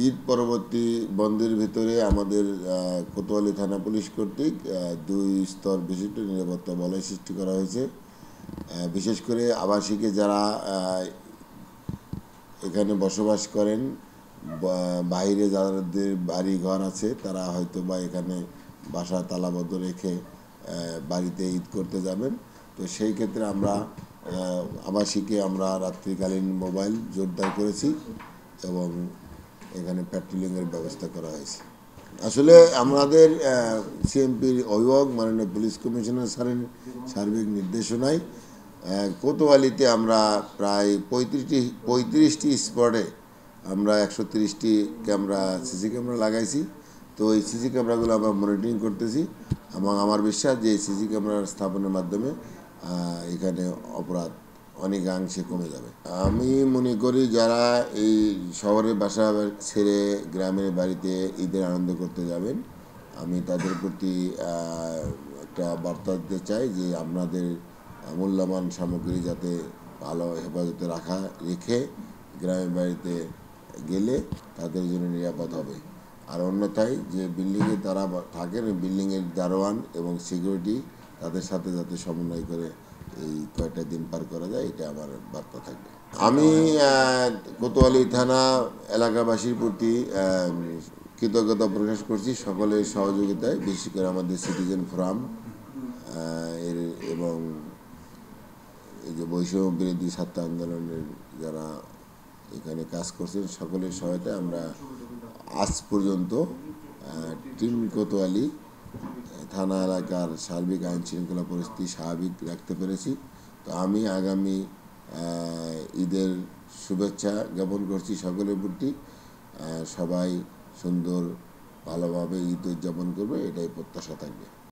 ঈদ পরবর্তী বন্ধের ভিতরে আমাদের কোতোয়ালি থানা পুলিশ কর্তৃক 2 স্তর বিশিষ্ট নিরাপত্তা বলয় সৃষ্টি করা হয়েছে। বিশেষ করে আবাসিকে যারা এখানে বসবাস করেন, বাইরে যাদের বাড়ি ঘর আছে তারা হয়তো বা এখানে বাসা তালাবদ্ধ রেখে বাড়িতে ঈদ করতে যাবেন। তো সেই ক্ষেত্রে আমরা আবাসিকে আমরা রাত্রিকালীন মোবাইল জোরদার করেছি এবং এখানে প্যাট্রোলিংয়ের ব্যবস্থা করা হয়েছে। আসলে আমাদের সিএমপির অভিভাবক মাননীয় পুলিশ কমিশনার স্যারের সার্বিক নির্দেশনায় কোতোয়ালিতে আমরা প্রায় 35টি স্পটে আমরা 130টি সিসি ক্যামেরা লাগাইছি। তো এই সিসি ক্যামেরাগুলো আমরা মনিটরিং করতেছি এবং আমার বিশ্বাস যে এই সিসি ক্যামেরা স্থাপনের মাধ্যমে এখানে অপরাধ অনেকাংশে কমে যাবে। আমি মনে করি যারা এই শহরের বাসা ছেড়ে গ্রামের বাড়িতে ঈদের আনন্দ করতে যাবেন, আমি তাদের প্রতি একটা বার্তা দিতে চাই যে আপনাদের মূল্যবান সামগ্রী যাতে ভালো হেফাজতে রেখে গ্রামের বাড়িতে গেলে তাদের জন্য নিরাপদ হবে। আর অন্যথায় যে বিল্ডিংয়ে তারা থাকেন, বিল্ডিংয়ের দারোয়ান এবং সিকিউরিটি তাদের সাথে যাতে সমন্বয় করে এই কয়টা দিন পার করা যায়, এটা আমার বার্তা থাকবে। আমি কোতোয়ালি থানা এলাকাবাসীর প্রতি কৃতজ্ঞতা প্রকাশ করছি সকলের সহযোগিতায়, বিশেষ করে আমাদের সিটিজেন ফোরাম এর এবং এই যে বৈষম্য বিরোধী ছাত্র আন্দোলনের যারা এখানে কাজ করছেন সকলের সহায়তায় আমরা আজ পর্যন্ত টিম কোতোয়ালি থানা এলাকার সার্বিক আইন শৃঙ্খলা পরিস্থিতি স্বাভাবিক রাখতে পেরেছি। তো আমি আগামী ঈদের শুভেচ্ছা জ্ঞাপন করছি সকলের প্রতি। সবাই সুন্দর ভালোভাবে ঈদ উদযাপন করবে, এটাই প্রত্যাশা থাকবে।